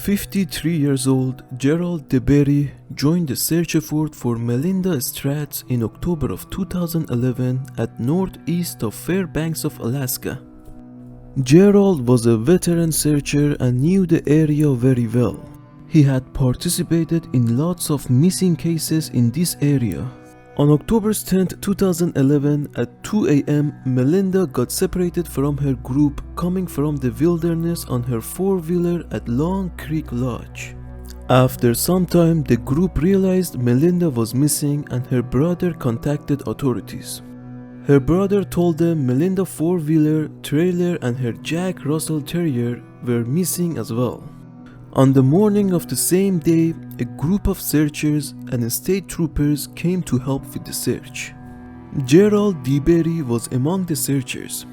53 years old Gerald DeBerry joined the search effort for Melinda Stratz in October of 2011 at northeast of Fairbanks of Alaska. Gerald was a veteran searcher and knew the area very well. He had participated in lots of missing cases in this area. On October 10, 2011 at 2 a.m., Melinda got separated from her group coming from the wilderness on her four-wheeler at Long Creek Lodge. After some time, the group realized Melinda was missing and her brother contacted authorities. Her brother told them Melinda's four-wheeler, trailer and her Jack Russell Terrier were missing as well. On the morning of the same day, a group of searchers and state troopers came to help with the search. Gerald DeBerry was among the searchers.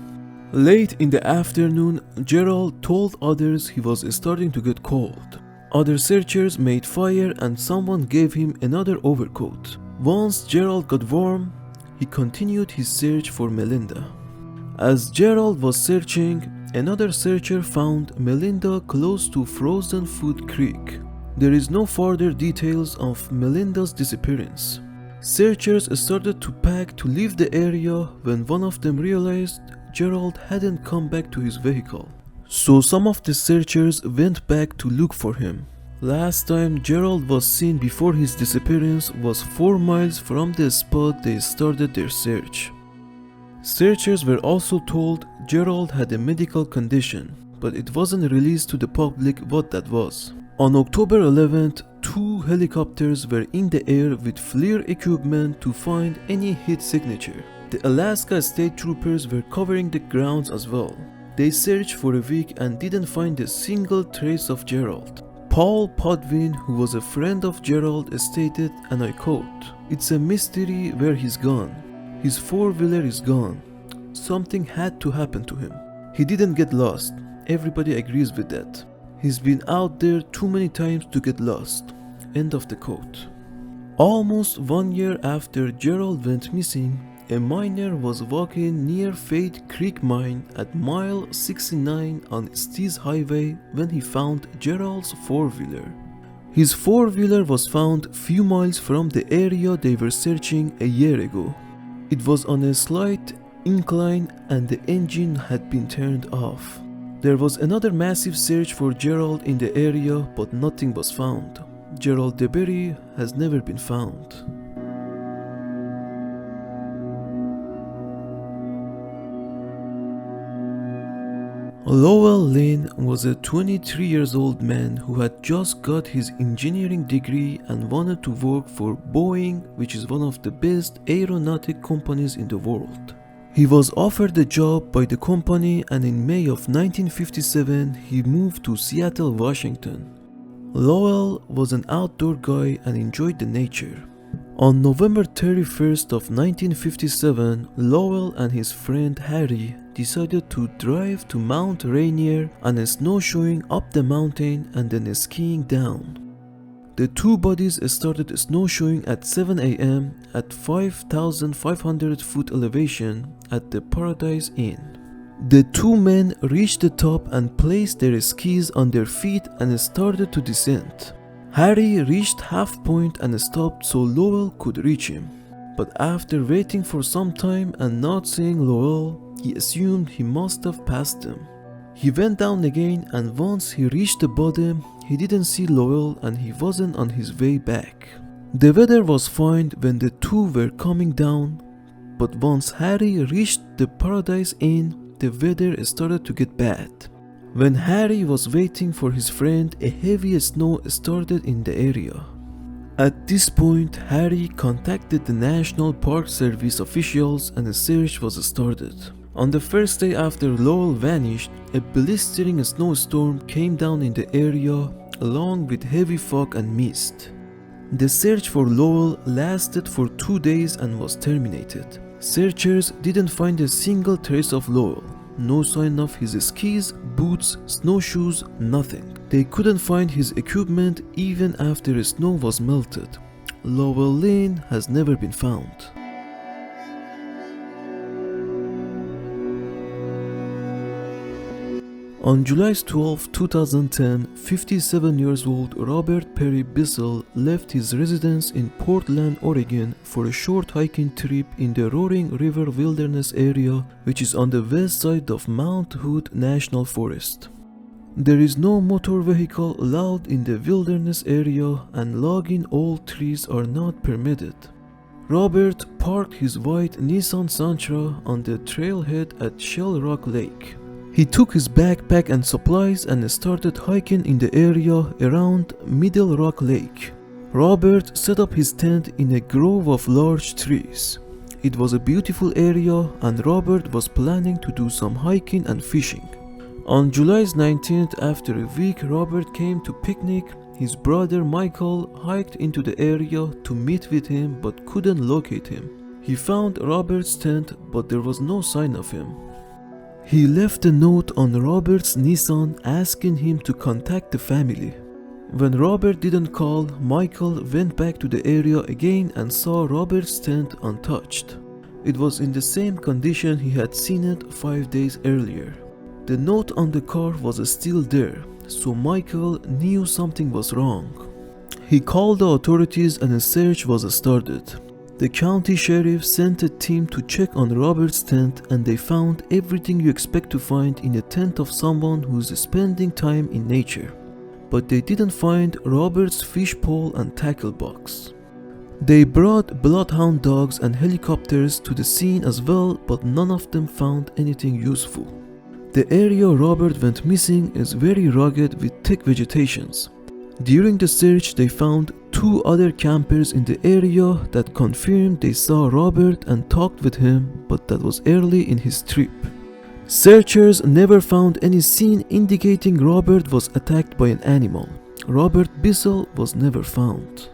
Late in the afternoon, Gerald told others he was starting to get cold. Other searchers made fire and someone gave him another overcoat. Once Gerald got warm, he continued his search for Melinda. As Gerald was searching, another searcher found Melinda close to Frozen Food Creek. There is no further details of Melinda's disappearance. Searchers started to pack to leave the area when one of them realized Gerald hadn't come back to his vehicle. So some of the searchers went back to look for him. Last time Gerald was seen before his disappearance was 4 miles from the spot they started their search. Searchers were also told Gerald had a medical condition, but it wasn't released to the public what that was. On October 11th, 2 helicopters were in the air with FLIR equipment to find any hit signature. The Alaska State Troopers were covering the grounds as well. They searched for a week and didn't find a single trace of Gerald. Paul Podwin, who was a friend of Gerald, stated, and I quote, "It's a mystery where he's gone. His four-wheeler is gone. Something had to happen to him. He didn't get lost. Everybody agrees with that. He's been out there too many times to get lost." End of the quote. Almost 1 year after Gerald went missing, a miner was walking near Fade Creek Mine at mile 69 on Steez Highway when he found Gerald's four-wheeler. His four-wheeler was found few miles from the area they were searching a year ago. It was on a slight incline and the engine had been turned off. There was another massive search for Gerald in the area, but nothing was found. Gerald DeBerry has never been found. Lowell Lane was a 23-year-old man who had just got his engineering degree and wanted to work for Boeing, which is one of the best aeronautic companies in the world. He was offered the job by the company and in May of 1957 he moved to Seattle, Washington. Lowell was an outdoor guy and enjoyed the nature. On November 31st of 1957, Lowell and his friend Harry decided to drive to Mount Rainier on a snowshoeing up the mountain and then skiing down. The two buddies started snowshoeing at 7 a.m. at 5,500 foot elevation at the Paulides Inn. The two men reached the top and placed their skis on their feet and started to descend. Harry reached half point and stopped so Lowell could reach him. But after waiting for some time and not seeing Lowell, he assumed he must have passed him. He went down again and once he reached the bottom, he didn't see Lowell and he wasn't on his way back. The weather was fine when the two were coming down, but once Harry reached the Paulides Inn, the weather started to get bad. When Harry was waiting for his friend, a heavy snow started in the area. At this point, Harry contacted the National Park Service officials and a search was started. On the first day after Lowell vanished, a blistering snowstorm came down in the area along with heavy fog and mist. The search for Lowell lasted for 2 days and was terminated. Searchers didn't find a single trace of Lowell. No sign of his skis, boots, snowshoes, nothing. They couldn't find his equipment even after snow was melted. Lowell Lane has never been found. On July 12, 2010, 57 years old Robert Perry Bissell left his residence in Portland, Oregon for a short hiking trip in the Roaring River Wilderness area, which is on the west side of Mount Hood National Forest. There is no motor vehicle allowed in the wilderness area and logging all trees are not permitted. Robert parked his white Nissan Sentra on the trailhead at Shell Rock Lake. He took his backpack and supplies and started hiking in the area around Middle Rock Lake. Robert set up his tent in a grove of large trees. It was a beautiful area and Robert was planning to do some hiking and fishing. On July 19th, after a week, Robert came to picnic. His brother Michael hiked into the area to meet with him but couldn't locate him. He found Robert's tent but there was no sign of him. He left a note on Robert's Nissan asking him to contact the family. When Robert didn't call, Michael went back to the area again and saw Robert's tent untouched. It was in the same condition he had seen it 5 days earlier. The note on the car was still there, so Michael knew something was wrong. He called the authorities and a search was started. The county sheriff sent a team to check on Robert's tent and they found everything you expect to find in a tent of someone who's spending time in nature. But they didn't find Robert's fish pole and tackle box. They brought bloodhound dogs and helicopters to the scene as well, but none of them found anything useful. The area Robert went missing is very rugged with thick vegetations. During the search, they found 2 other campers in the area that confirmed they saw Robert and talked with him, but that was early in his trip. Searchers never found any scene indicating Robert was attacked by an animal. Robert Bissell was never found.